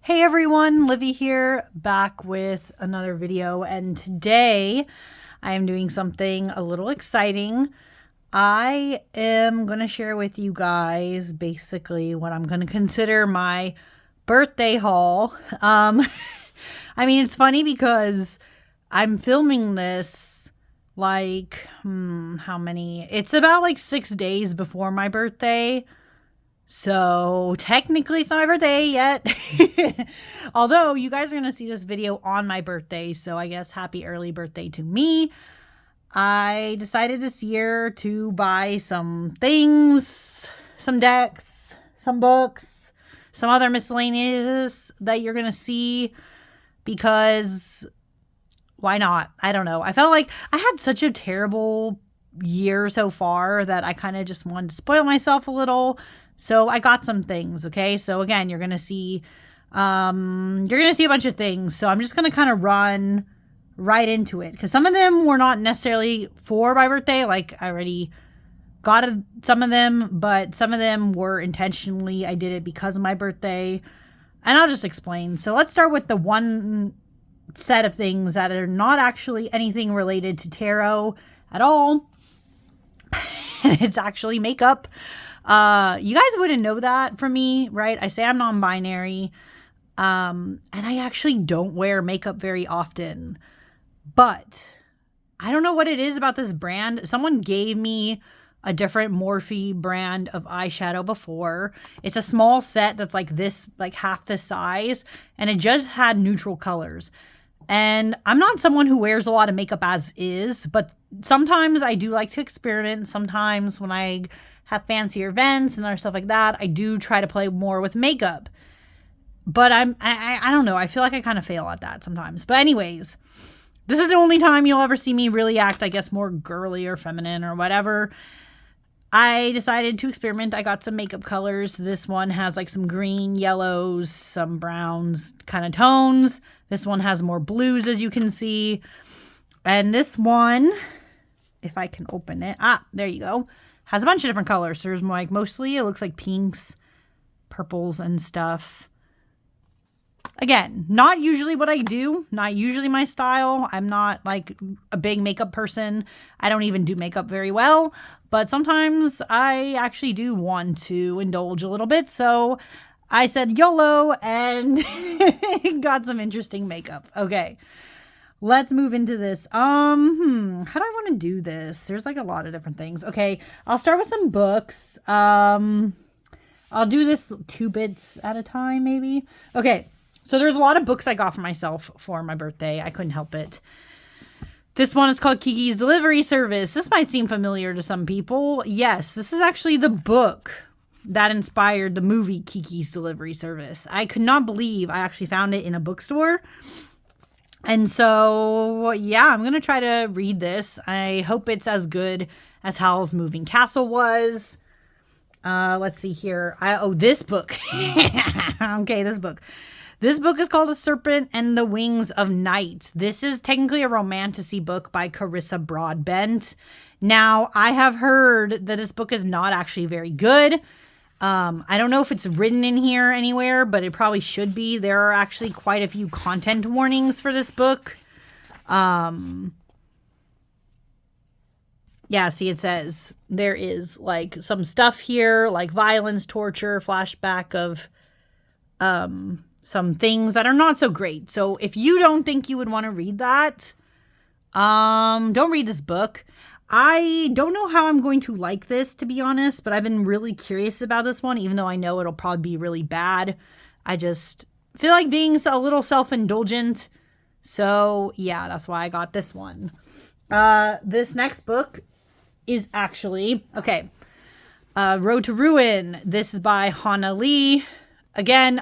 Hey everyone, Livy here, back with another video, and today I am doing something a little exciting. I am going to share with you guys basically what I'm going to consider my birthday haul. I mean, it's funny because I'm filming this like, how many? It's about like 6 days before my birthday. So technically it's not my birthday yet. Although you guys are going to see this video on my birthday. So I guess happy early birthday to me. I decided this year to buy some things, some decks, some books, some other miscellaneous that you're going to see because why not? I don't know. I felt like I had such a terrible year so far that I kind of just wanted to spoil myself a little. So I got some things, okay? So again, you're going to see a bunch of things. So I'm just going to kind of run right into it because some of them were not necessarily for my birthday. Like I already got some of them, but some of them were intentionally. I did it because of my birthday, and I'll just explain. So let's start with the one set of things that are not actually anything related to tarot at all. It's actually makeup. You guys wouldn't know that from me, right? I say I'm non-binary, and I actually don't wear makeup very often, but I don't know what it is about this brand. Someone gave me a different Morphe brand of eyeshadow before. It's a small set that's like this, like half the size, and it just had neutral colors. And I'm not someone who wears a lot of makeup as is, but sometimes I do like to experiment. Sometimes when I have fancier events and other stuff like that, I do try to play more with makeup. But I don't know. I feel like I kind of fail at that sometimes. But anyways, this is the only time you'll ever see me really act, I guess, more girly or feminine or whatever. I decided to experiment. I got some makeup colors. This one has like some green, yellows, some browns kind of tones. This one has more blues, as you can see. And this one, if I can open it. There you go. Has a bunch of different colors. There's like mostly it looks like pinks, purples, and stuff. Again, not usually what I do. Not usually my style. I'm not like a big makeup person. I don't even do makeup very well. But sometimes I actually do want to indulge a little bit. So I said YOLO and got some interesting makeup. Okay. Let's move into this. How do I want to do this? There's like a lot of different things. Okay, I'll start with some books. I'll do this 2 bits at a time, maybe. Okay, so there's a lot of books I got for myself for my birthday. I couldn't help it. This one is called Kiki's Delivery Service. This might seem familiar to some people. Yes, this is actually the book that inspired the movie Kiki's Delivery Service. I could not believe I actually found it in a bookstore. And so, yeah, I'm going to try to read this. I hope it's as good as Howl's Moving Castle was. Let's see here. This book. Okay, this book. This book is called A Serpent and the Wings of Night. This is technically a romantasy book by Carissa Broadbent. Now, I have heard that this book is not actually very good. I don't know if it's written in here anywhere, but it probably should be. There are actually quite a few content warnings for this book. Yeah, see, it says there is like some stuff here, like violence, torture, flashback of some things that are not so great. So if you don't think you would want to read that, don't read this book. I don't know how I'm going to like this, to be honest, but I've been really curious about this one, even though I know it'll probably be really bad. I just feel like being a little self-indulgent. So, yeah, that's why I got this one. This next book is actually, Road to Ruin. This is by Hannah Lee. Again,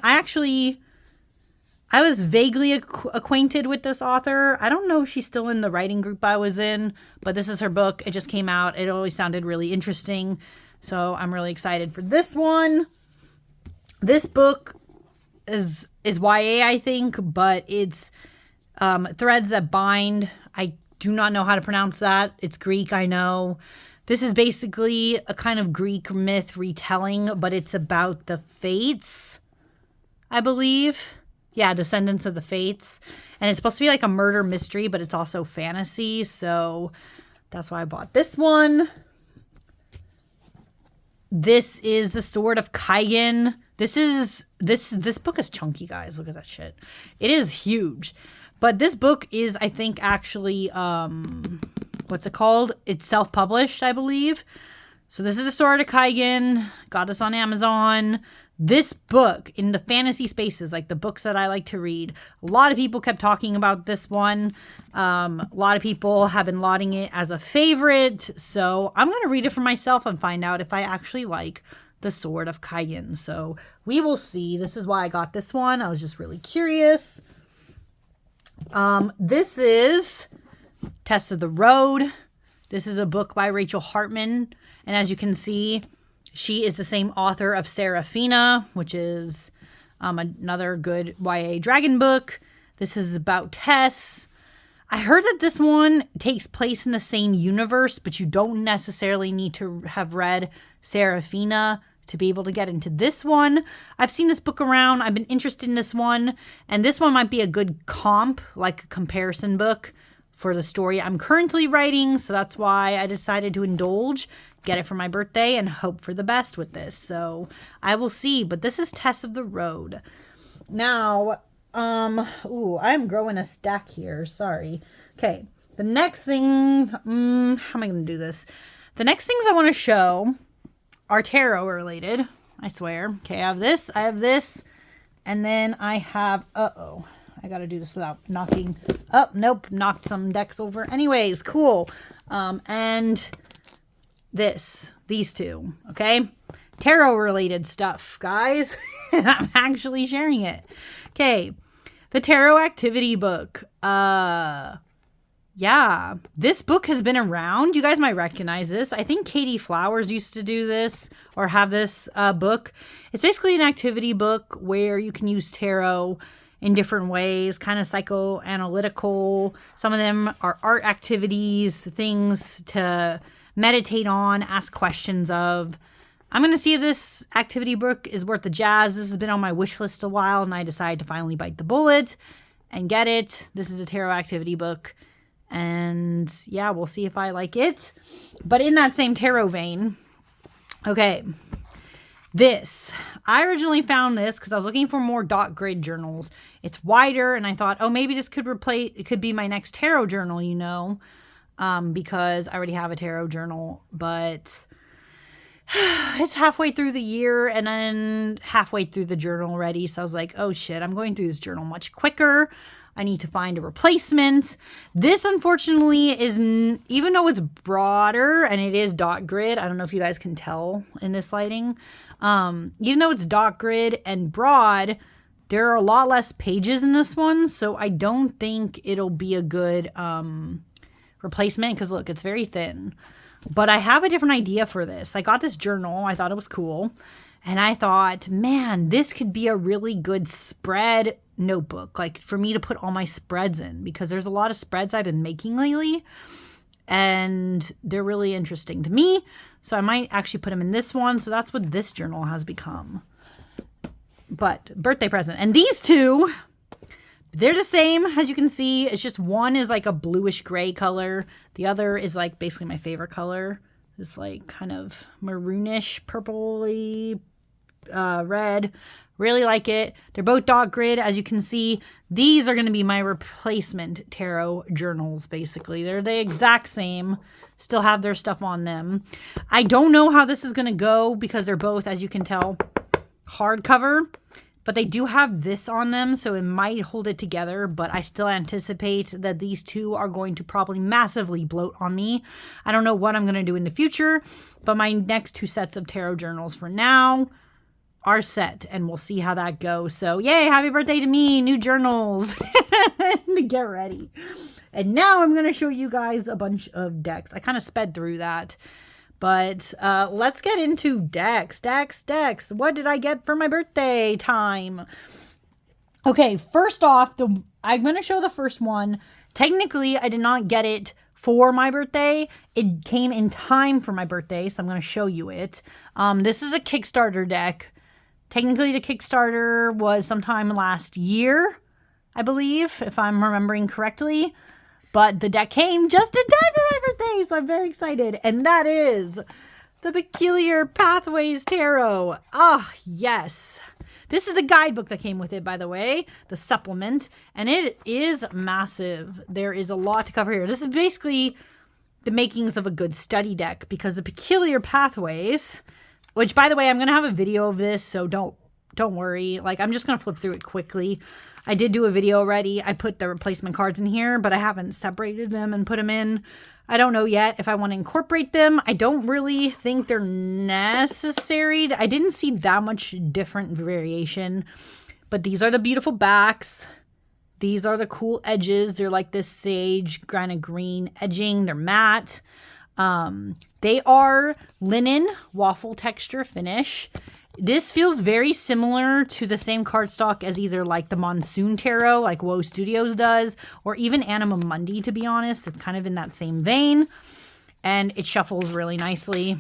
I was vaguely acquainted with this author. I don't know if she's still in the writing group I was in, but this is her book. It just came out. It always sounded really interesting. So I'm really excited for this one. This book is YA, I think, but it's Threads That Bind. I do not know how to pronounce that. It's Greek, I know. This is basically a kind of Greek myth retelling, but it's about the fates, I believe. Yeah, Descendants of the Fates. And it's supposed to be like a murder mystery, but it's also fantasy. So that's why I bought this one. This is The Sword of Kaigen. This book is chunky, guys. Look at that shit. It is huge. But this book is, I think, actually, what's it called? It's self-published, I believe. So this is The Sword of Kaigen. Got this on Amazon. This book, in the fantasy spaces, like the books that I like to read, a lot of people kept talking about this one. A lot of people have been lauding it as a favorite. So I'm going to read it for myself and find out if I actually like The Sword of Kaigen. So we will see. This is why I got this one. I was just really curious. This is Test of the Road. This is a book by Rachel Hartman. And as you can see, she is the same author of Serafina, which is another good YA dragon book. This is about Tess. I heard that this one takes place in the same universe, but you don't necessarily need to have read Serafina to be able to get into this one. I've seen this book around. I've been interested in this one. And this one might be a good comp, like a comparison book for the story I'm currently writing. So that's why I decided to indulge, get it for my birthday, and hope for the best with this. So I will see. But this is Test of the Road. Now, I'm growing a stack here. Sorry. Okay. The next thing, how am I going to do this? The next things I want to show are tarot related. I swear. Okay, I have this, and then I have, I got to do this without knocking. Oh, nope, knocked some decks over. Anyways, cool. And these two, okay? Tarot related stuff, guys. I'm actually sharing it. Okay, the Tarot Activity book. Yeah, this book has been around. You guys might recognize this. I think Katie Flowers used to do this or have this book. It's basically an activity book where you can use tarot in different ways, kind of psychoanalytical. Some of them are art activities, things to meditate on, ask questions of. I'm going to see if this activity book is worth the jazz. This has been on my wish list a while, and I decided to finally bite the bullet and get it. This is a tarot activity book. And yeah, we'll see if I like it. But in that same tarot vein, okay, I originally found this because I was looking for more dot grid journals. It's wider, and I thought, oh, maybe this could be my next tarot journal, because I already have a tarot journal, but it's halfway through the year and then halfway through the journal already. So I was like, oh shit, I'm going through this journal much quicker. I need to find a replacement. This, unfortunately, is, even though it's broader and it is dot grid, I don't know if you guys can tell in this lighting, even though it's dot grid and broad, there are a lot less pages in this one, so I don't think it'll be a good replacement, because look, it's very thin. But I have a different idea for this. I got this journal. I thought it was cool. And I thought, man, this could be a really good spread notebook, like for me to put all my spreads in, because there's a lot of spreads I've been making lately and they're really interesting to me. So I might actually put them in this one. So that's what this journal has become. But birthday present. And these two, they're the same, as you can see. It's just one is like a bluish gray color. The other is like basically my favorite color. It's like kind of maroonish, purpley, red. Really like it. They're both dot grid. As you can see, these are going to be my replacement tarot journals, basically. They're the exact same. Still have their stuff on them. I don't know how this is going to go because they're both, as you can tell, hardcover. But they do have this on them, so it might hold it together. But I still anticipate that these two are going to probably massively bloat on me. I don't know what I'm going to do in the future. But my next two sets of tarot journals for now are set, and we'll see how that goes. So yay, happy birthday to me, new journals. Get ready. And now I'm going to show you guys a bunch of decks. I kind of sped through that. But let's get into decks. What did I get for my birthday time? Okay, first off, I'm going to show the first one. Technically, I did not get it for my birthday. It came in time for my birthday, so I'm going to show you it. This is a Kickstarter deck Technically, the Kickstarter was sometime last year, I believe, if I'm remembering correctly. But the deck came just in time for my birthday, so I'm very excited. And that is the Peculiar Pathways Tarot. Ah, yes. This is the guidebook that came with it, by the way, the supplement, and it is massive. There is a lot to cover here. This is basically the makings of a good study deck, because the Peculiar Pathways, which, by the way, I'm going to have a video of this, so don't worry. Like, I'm just going to flip through it quickly. I did do a video already. I put the replacement cards in here, but I haven't separated them and put them in. I don't know yet if I want to incorporate them. I don't really think they're necessary. I didn't see that much different variation, but these are the beautiful backs. These are the cool edges. They're like this sage kind of green edging. They're matte. They are linen waffle texture finish. This feels very similar to the same cardstock as either like the Monsoon Tarot, like Woe Studios does, or even Anima Mundi, to be honest. It's kind of in that same vein, and it shuffles really nicely.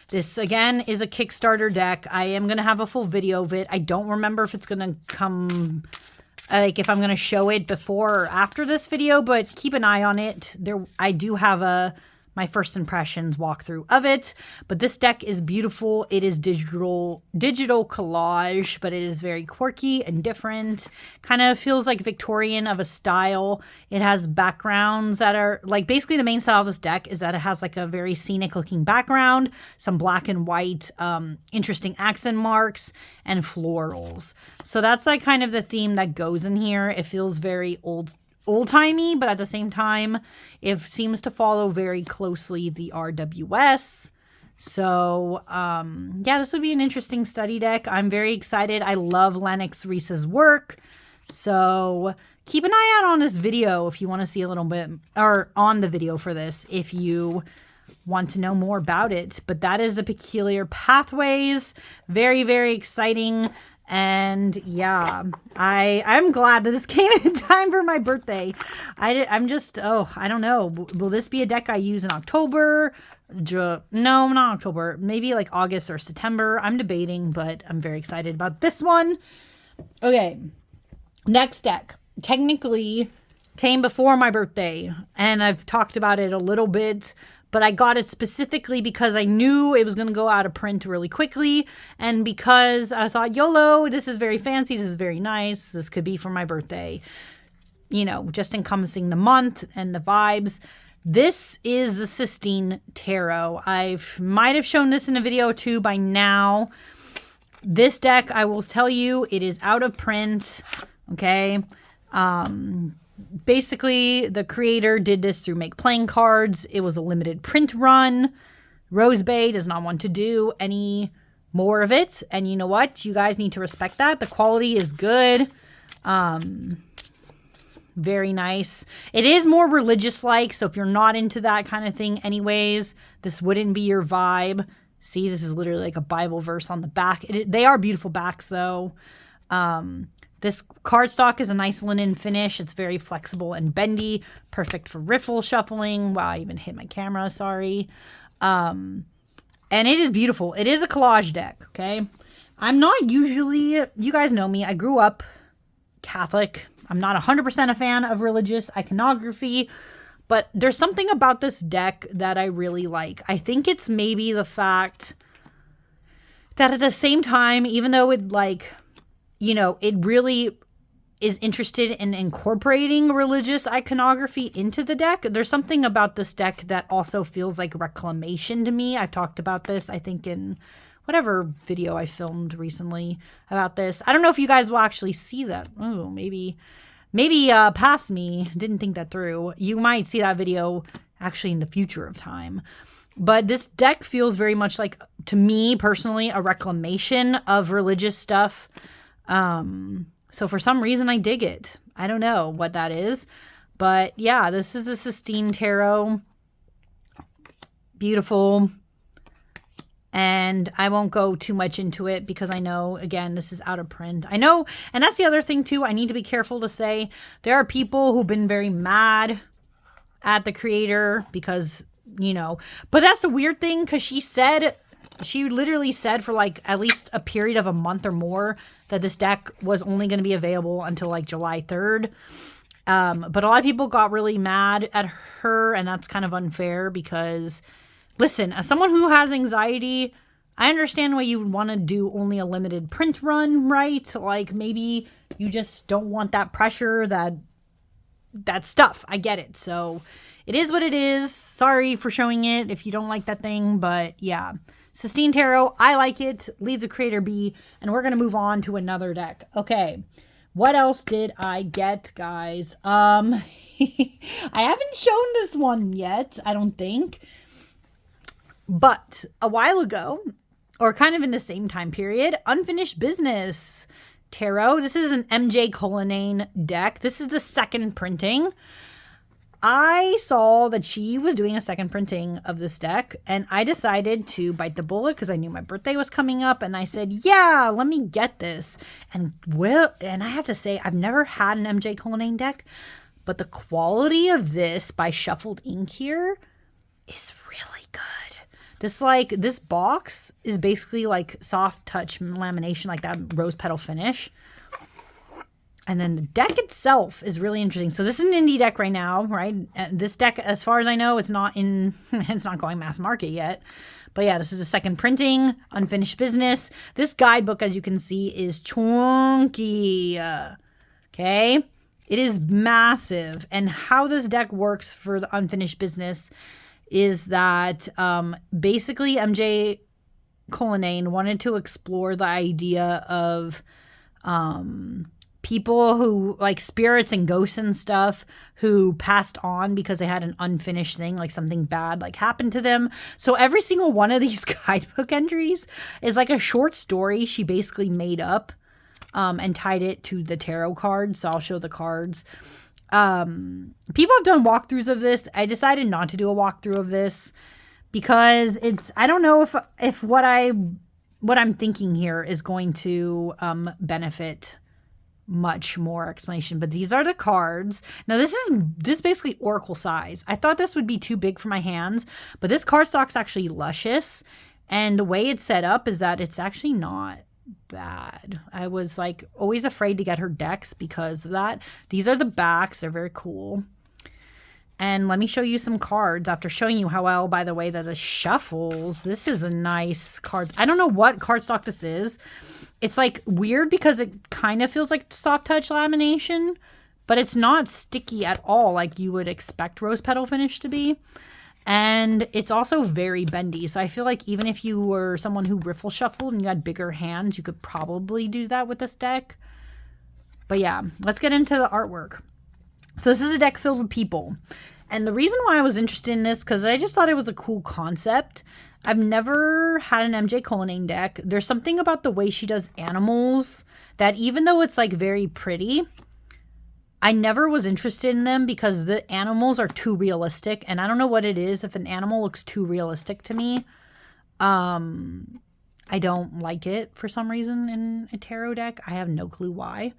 This, again, is a Kickstarter deck. I am going to have a full video of it. I don't remember if it's going to come, like if I'm going to show it before or after this video, but keep an eye on it. I do have my first impressions walkthrough of it, but this deck is beautiful. It is digital collage, but it is very quirky and different. Kind of feels like Victorian of a style. It has backgrounds that are like, basically the main style of this deck is that it has like a very scenic looking background, some black and white, interesting accent marks, and florals. So that's like kind of the theme that goes in here. It feels very old-timey, but at the same time, it seems to follow very closely the RWS. So, yeah, this would be an interesting study deck. I'm very excited. I love Lennox Reese's work. So keep an eye out on this video if you want to see a little bit, or on the video for this, if you want to know more about it. But that is the Peculiar Pathways. Very, very exciting. And yeah, I'm glad that this came in time for my birthday. I'm just, I don't know. Will this be a deck I use in October? No, not October. Maybe like August or September. I'm debating, but I'm very excited about this one. Okay, next deck. Technically came before my birthday, and I've talked about it a little bit, but I got it specifically because I knew it was going to go out of print really quickly. And because I thought, YOLO, this is very fancy. This is very nice. This could be for my birthday. You know, just encompassing the month and the vibes. This is the Cistine Tarot. I might have shown this in a video too by now. This deck, I will tell you, it is out of print. Okay. Basically, the creator did this through Make Playing Cards. It was a limited print run. Rose Bay does not want to do any more of it. And you know what? You guys need to respect that. The quality is good. Very nice. It is more religious-like, so if you're not into that kind of thing anyways, this wouldn't be your vibe. See, this is literally like a Bible verse on the back. They are beautiful backs, though. This cardstock is a nice linen finish. It's very flexible and bendy. Perfect for riffle shuffling. Wow, I even hit my camera. Sorry. And it is beautiful. It is a collage deck, okay? I'm not usually... You guys know me. I grew up Catholic. I'm not 100% a fan of religious iconography, but there's something about this deck that I really like. I think it's maybe the fact that at the same time, even though it like... You know, it really is interested in incorporating religious iconography into the deck. There's something about this deck that also feels like reclamation to me. I've talked about this, I think, in whatever video I filmed recently about this. I don't know if you guys will actually see that. Oh, maybe past me. Didn't think that through. You might see that video actually in the future of time. But this deck feels very much like, to me personally, a reclamation of religious stuff. So for some reason I dig it. I don't know what that is, but yeah, this is the Cistine Tarot. Beautiful. And I won't go too much into it because I know, again, this is out of print. I know, and that's the other thing too. I need to be careful to say there are people who've been very mad at the creator because, you know, but that's a weird thing because she said she literally said for like at least a period of a month or more that this deck was only going to be available until like July 3rd. But a lot of people got really mad at her, and that's kind of unfair because, listen, as someone who has anxiety, I understand why you would want to do only a limited print run, right? Like maybe you just don't want that pressure, that stuff. I get it. So it is what it is. Sorry for showing it if you don't like that thing, but yeah. Cistine Tarot, I like it. Leave the creator be, and we're going to move on to another deck. Okay. What else did I get, guys? I haven't shown this one yet, I don't think. But a while ago, or kind of in the same time period, Unfinished Business Tarot. This is an MJ Cullinane deck. This is the second printing. I saw that she was doing a second printing of this deck, and I decided to bite the bullet because I knew my birthday was coming up, and I said, yeah, let me get this. And I have to say, I've never had an MJ Cullinane deck, but the quality of this by Shuffled Ink here is really good. This box is basically like soft touch lamination, like that rose petal finish. And then the deck itself is really interesting. So this is an indie deck right now, right? And this deck, as far as I know, it's not going mass market yet. But yeah, this is a second printing, Unfinished Business. This guidebook, as you can see, is chunky. Okay? It is massive. And how this deck works for the Unfinished Business is that basically MJ Cullinane wanted to explore the idea of people who, like spirits and ghosts and stuff, who passed on because they had an unfinished thing, like something bad like happened to them. So every single one of these guidebook entries is like a short story she basically made up and tied it to the tarot cards. So I'll show the cards. People have done walkthroughs of this. I decided not to do a walkthrough of this because I don't know if what I'm thinking here is going to benefit much more explanation. But these are the cards. Now this basically oracle size. I thought this would be too big for my hands, but this cardstock's actually luscious, and the way it's set up is that it's actually not bad. I was like always afraid to get her decks because of that. These are the backs. They're very cool. And let me show you some cards after showing you how well, by the way, that the shuffles. This is a nice card. I don't know what cardstock this is. It's like weird because it kind of feels like soft touch lamination, but it's not sticky at all like you would expect rose petal finish to be. And it's also very bendy. So I feel like even if you were someone who riffle shuffled and you had bigger hands, you could probably do that with this deck. But yeah, let's get into the artwork. So this is a deck filled with people. And the reason why I was interested in this, because I just thought it was a cool concept. I've never had an MJ Cullinane deck. There's something about the way she does animals that even though it's like very pretty, I never was interested in them because the animals are too realistic. And I don't know what it is. If an animal looks too realistic to me, I don't like it for some reason in a tarot deck. I have no clue why.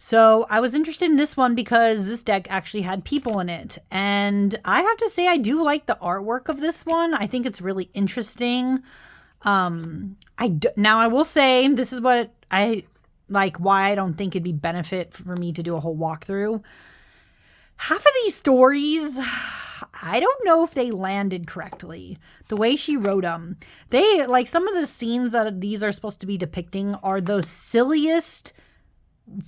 So I was interested in this one because this deck actually had people in it. And I have to say I do like the artwork of this one. I think it's really interesting. Now I will say this is what I like, why I don't think it'd be benefit for me to do a whole walkthrough. Half of these stories, I don't know if they landed correctly. The way she wrote them. They, like, some of the scenes that these are supposed to be depicting are the silliest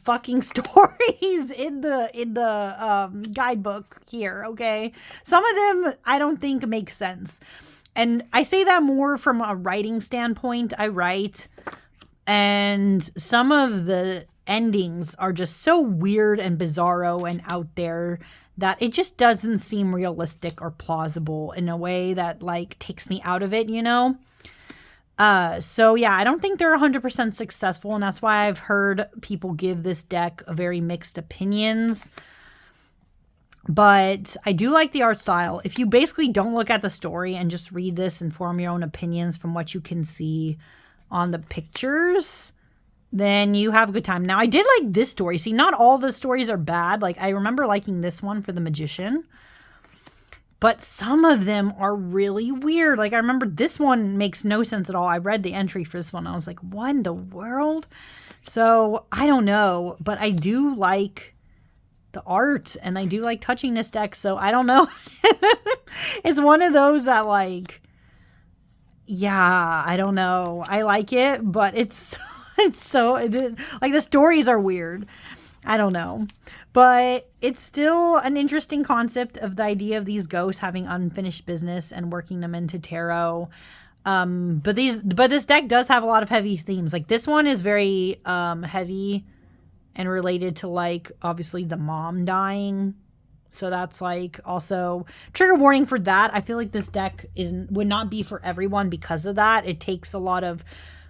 fucking stories in the guidebook here, okay? Some of them I don't think make sense. And I say that more from a writing standpoint. I write, and some of the endings are just so weird and bizarro and out there that it just doesn't seem realistic or plausible in a way that like takes me out of it, you know? So yeah, I don't think they're 100% successful, and that's why I've heard people give this deck a very mixed opinions. But I do like the art style. If you basically don't look at the story and just read this and form your own opinions from what you can see on the pictures, then you have a good time. Now, I did like this story. See, not all the stories are bad. Like, I remember liking this one for the Magician. but some of them are really weird. Like I remember this one makes no sense at all. I read the entry for this one. I was like, what in the world? So I don't know, but I do like the art and I do like touching this deck. So I don't know. It's one of those that like, yeah, I don't know. I like it, but it's like the stories are weird. I don't know. But it's still an interesting concept of the idea of these ghosts having unfinished business and working them into tarot. But this deck does have a lot of heavy themes. Like this one is very heavy and related to like obviously the mom dying. So that's like also trigger warning for that. I feel like this deck would not be for everyone because of that. It takes a lot of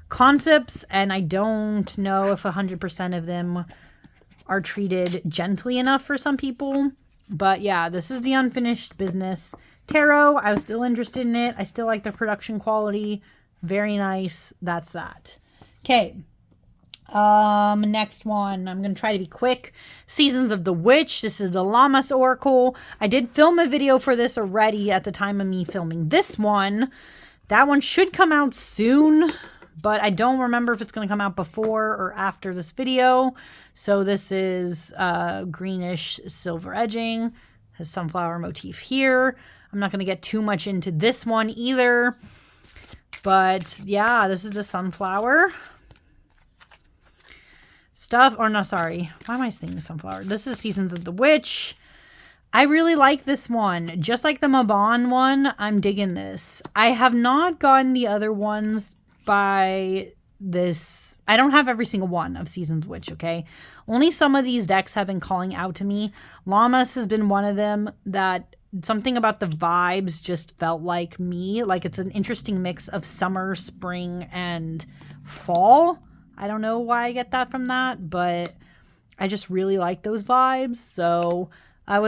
concepts and I don't know if 100% of them are treated gently enough for some people. But yeah, this is the unfinished business tarot. I was still interested in it. I still like the production quality. Very nice. That's that. Okay. Next one. I'm going to try to be quick. Seasons of the Witch. This is the Lammas Oracle. I did film a video for this already at the time of me filming this one. That one should come out soon, but I don't remember if it's going to come out before or after this video. So this is greenish silver edging. Has sunflower motif here. I'm not going to get too much into this one either. But yeah, this is the sunflower stuff. Or no, sorry. Why am I saying the sunflower? This is Seasons of the Witch. I really like this one. Just like the Mabon one, I'm digging this. I have not gotten the other ones by this. I don't have every single one of Seasons of Witch, okay? Only some of these decks have been calling out to me. Lammas has been one of them that something about the vibes just felt like me. Like it's an interesting mix of summer, spring, and fall. I don't know why I get that from that, but I just really like those vibes. So I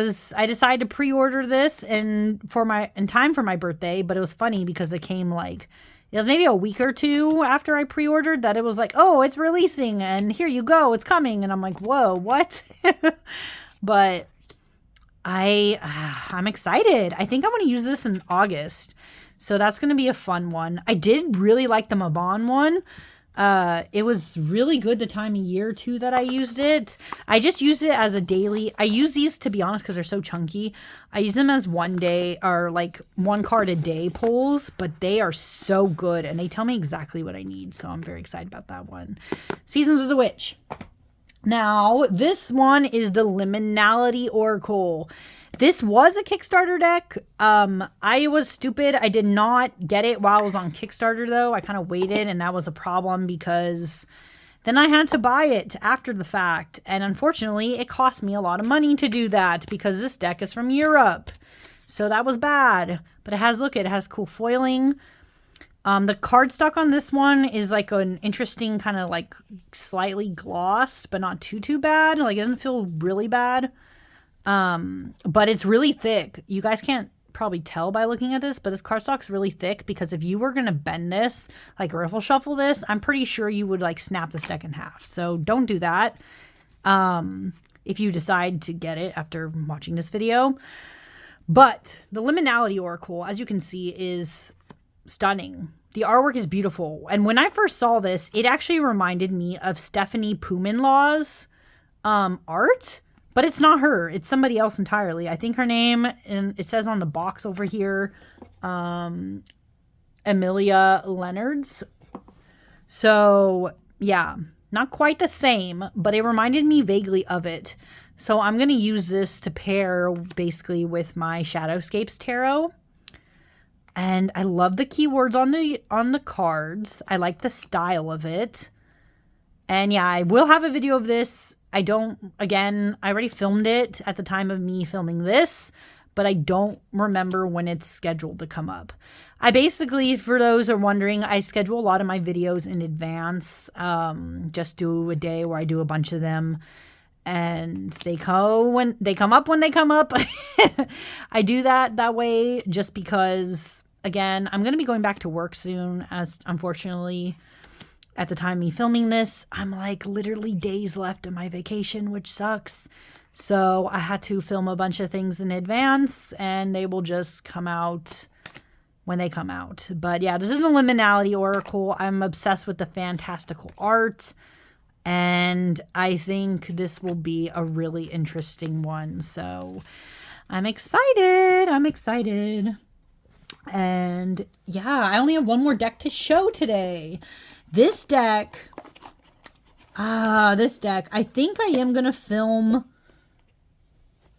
decided to pre-order this in time for my birthday, but it was funny because it came like, it was maybe a week or two after I pre-ordered that it was like, oh, it's releasing and here you go, it's coming. And I'm like, whoa, what? But I'm excited. I think I want to use this in August. So that's going to be a fun one. I did really like the Mabon one. It was really good the time of year too that I used it. I just used it as a daily. I use these, to be honest, because they're so chunky. I use them as one day or like one card a day pulls, but they are so good and they tell me exactly what I need. So I'm very excited about that one. Seasons of the Witch. Now, this one is the Liminality Oracle. This was a Kickstarter deck. I was stupid. I did not get it while I was on Kickstarter, though. I kind of waited, and that was a problem because then I had to buy it after the fact. And unfortunately, it cost me a lot of money to do that because this deck is from Europe. So that was bad. But it has cool foiling. The cardstock on this one is like an interesting kind of like slightly glossed, but not too bad. Like it doesn't feel really bad. But it's really thick. You guys can't probably tell by looking at this, but this cardstock's really thick because if you were going to bend this, like riffle shuffle this, I'm pretty sure you would like snap this deck in half. So don't do that. If you decide to get it after watching this video. But the Liminality Oracle, as you can see, is stunning. The artwork is beautiful. And when I first saw this, it actually reminded me of Stephanie Puminlaw's art. But it's not her. It's somebody else entirely. I think her name, and it says on the box over here, Amelia Leonards. So, yeah, not quite the same, but it reminded me vaguely of it. So I'm going to use this to pair basically with my Shadowscapes Tarot. And I love the keywords on the cards. I like the style of it. And yeah, I will have a video of this. I already filmed it at the time of me filming this, but I don't remember when it's scheduled to come up. I basically, for those who are wondering, I schedule a lot of my videos in advance. Just do a day where I do a bunch of them. And they come up when they come up. I do that way just because, again, I'm going to be going back to work soon, as unfortunately at the time of me filming this, I'm like literally days left of my vacation, which sucks. So I had to film a bunch of things in advance, and they will just come out when they come out. But yeah, this is a Liminality Oracle. I'm obsessed with the fantastical art, and I think this will be a really interesting one. So I'm excited. I'm excited. And yeah, I only have one more deck to show today. This deck, I think I am going to film,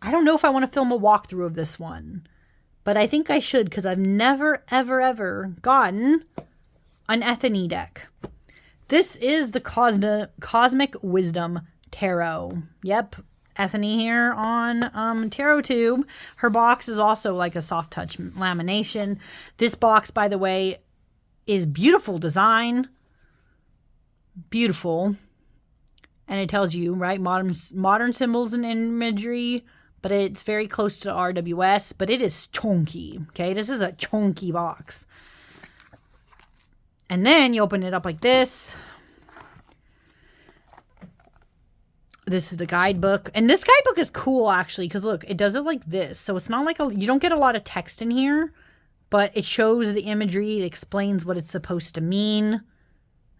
I don't know if I want to film a walkthrough of this one, but I think I should, because I've never, ever, ever gotten an Ethany deck. This is the Cosmic Wisdom Tarot. Yep, Ethany here on Tarot Tube. Her box is also like a soft touch lamination. This box, by the way, is beautiful design. Beautiful. And it tells you, right, modern symbols and imagery, but it's very close to RWS, but it is chunky. Okay, this is a chunky box. And then you open it up like this. This is the guidebook. And this guidebook is cool, actually, because look, it does it like this. So it's not like you don't get a lot of text in here, but it shows the imagery. It explains what it's supposed to mean.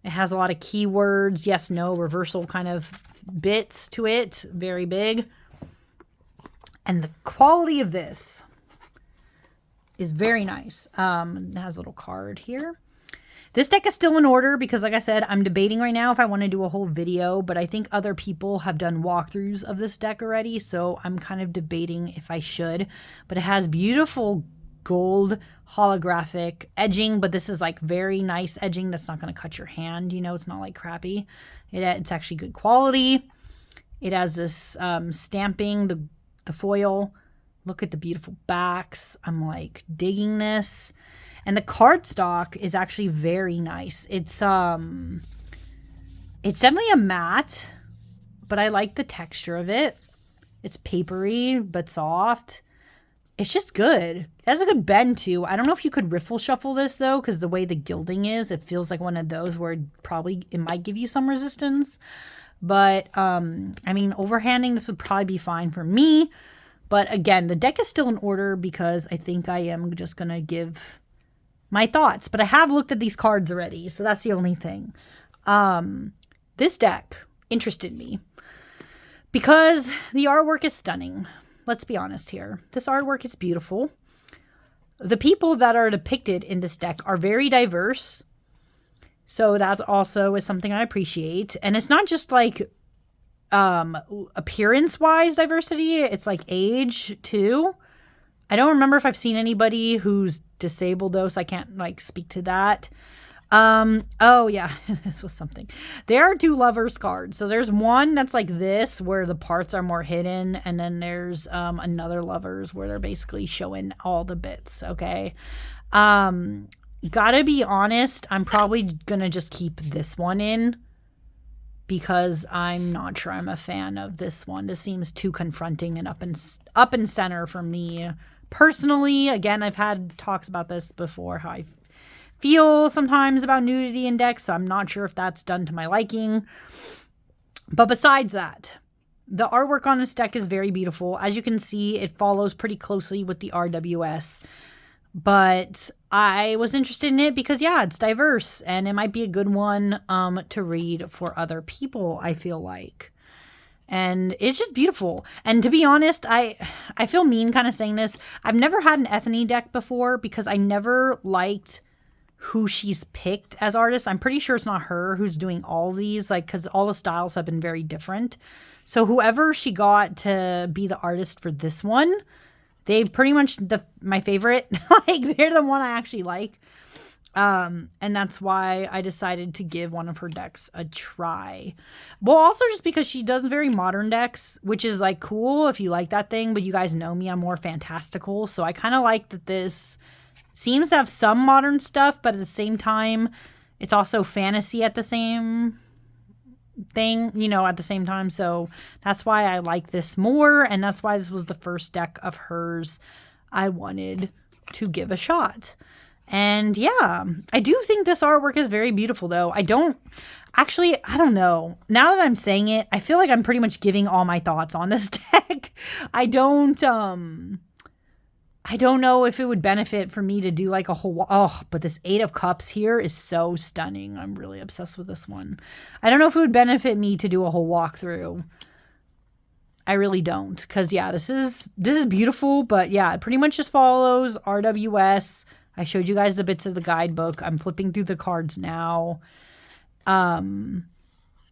It has a lot of keywords, yes, no, reversal kind of bits to it. Very big. And the quality of this is very nice. It has a little card here. This deck is still in order because, like I said, I'm debating right now if I want to do a whole video, but I think other people have done walkthroughs of this deck already, so I'm kind of debating if I should. But it has beautiful gold holographic edging, but this is like very nice edging that's not going to cut your hand. You know, it's not like crappy. It's actually good quality. It has this stamping, the foil. Look at the beautiful backs. I'm like digging this. And the cardstock is actually very nice. It's definitely a matte, but I like the texture of it. It's papery but soft. It's just good. It has a good bend too. I don't know if you could riffle shuffle this though, because the way the gilding is, it feels like one of those where it might give you some resistance. But I mean, overhanding this would probably be fine for me. But again, the deck is still in order because I think I am just gonna give my thoughts. But I have looked at these cards already, so that's the only thing. This deck interested me because the artwork is stunning. Let's be honest here. This artwork is beautiful. The people that are depicted in this deck are very diverse. So that also is something I appreciate. And it's not just like appearance-wise diversity. It's like age too. I don't remember if I've seen anybody who's disabled though, so I can't like speak to that. Oh yeah, this was something. There are two lovers cards. So there's one that's like this where the parts are more hidden, and then there's another lovers where they're basically showing all the bits. Okay. Gotta be honest, I'm probably gonna just keep this one in because I'm not sure I'm a fan of this one. This seems too confronting and up and center for me personally. Again, I've had talks about this before, how I feel sometimes about nudity in decks, so I'm not sure if that's done to my liking. But besides that, the artwork on this deck is very beautiful. As you can see, it follows pretty closely with the RWS. But I was interested in it because, yeah, it's diverse, and it might be a good one to read for other people, I feel like. And it's just beautiful. And to be honest, I feel mean kind of saying this. I've never had an Ethany deck before because I never liked who she's picked as artist. I'm pretty sure it's not her who's doing all these, like, because all the styles have been very different. So whoever she got to be the artist for this one, they pretty much my favorite. Like, they're the one I actually like. And that's why I decided to give one of her decks a try. Well, also just because she does very modern decks, which is like cool if you like that thing, but you guys know me, I'm more fantastical. So I kind of like that this seems to have some modern stuff, but at the same time, it's also fantasy at the same thing, you know, at the same time. So that's why I like this more. And that's why this was the first deck of hers I wanted to give a shot. And yeah, I do think this artwork is very beautiful though. I don't know. Now that I'm saying it, I feel like I'm pretty much giving all my thoughts on this deck. I don't know if it would benefit for me to do like a whole, but this 8 of Cups here is so stunning. I'm really obsessed with this one. I don't know if it would benefit me to do a whole walkthrough. I really don't, because yeah, this is beautiful, but yeah, it pretty much just follows RWS. I showed you guys the bits of the guidebook. I'm flipping through the cards now.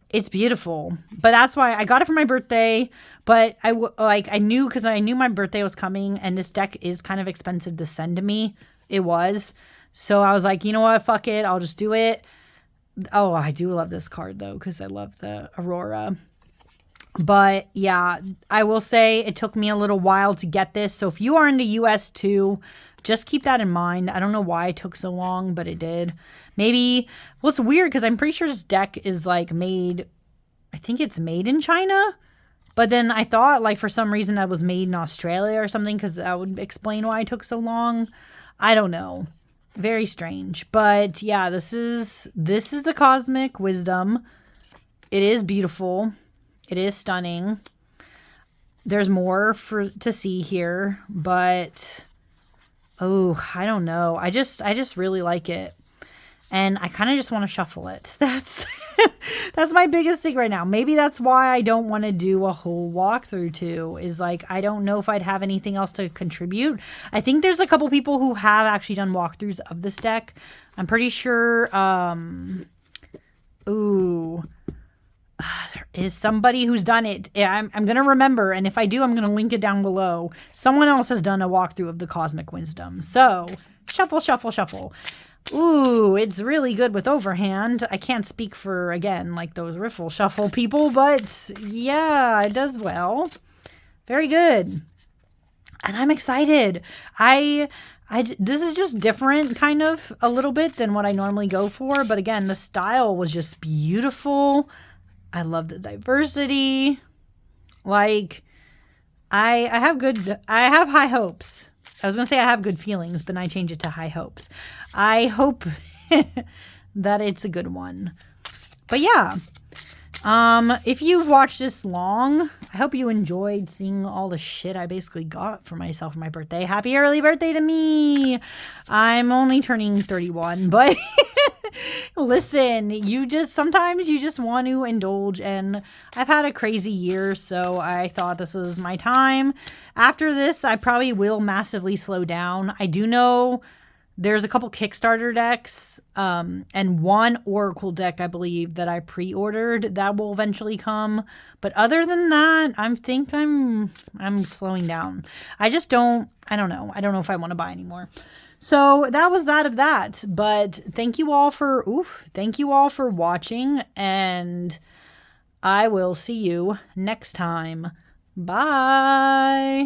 It's beautiful, but that's why I got it for my birthday. But I knew, because I knew my birthday was coming, and this deck is kind of expensive to send to me. It was, so I was like, you know what, fuck it, I'll just do it. Oh, I do love this card though, because I love the Aurora. But yeah, I will say it took me a little while to get this. So if you are in the US too, just keep that in mind. I don't know why it took so long, but it did. Maybe, well, it's weird because I'm pretty sure this deck is like made, I think it's made in China. But then I thought like for some reason that was made in Australia or something, because that would explain why it took so long. I don't know. Very strange. But yeah, this is the Cosmic Wisdom. It is beautiful. It is stunning. There's more to see here, but oh, I don't know. I just really like it. And I kind of just want to shuffle it. That's my biggest thing right now. Maybe that's why I don't want to do a whole walkthrough too, is like, I don't know if I'd have anything else to contribute. I think there's a couple people who have actually done walkthroughs of this deck. I'm pretty sure, there is somebody who's done it. I'm going to remember. And if I do, I'm going to link it down below. Someone else has done a walkthrough of the Cosmic Wisdom. So shuffle, shuffle, shuffle. Ooh, it's really good with overhand. I can't speak for, again, like those riffle shuffle people, but yeah, it does well. Very good. And I'm excited. This is just different kind of a little bit than what I normally go for. But again, the style was just beautiful. I love the diversity. Like, I have high hopes. I was going to say I have good feelings, but I change it to high hopes. I hope that it's a good one. But yeah, if you've watched this long, I hope you enjoyed seeing all the shit I basically got for myself for my birthday. Happy early birthday to me. I'm only turning 31, but listen, sometimes you just want to indulge, and I've had a crazy year, so I thought this was my time. After this, I probably will massively slow down. I do know there's a couple Kickstarter decks, and one Oracle deck, I believe, that I pre-ordered that will eventually come. But other than that, I'm slowing down. I don't know. I don't know if I want to buy anymore. So that was that of that. But thank you all for watching, and I will see you next time. Bye.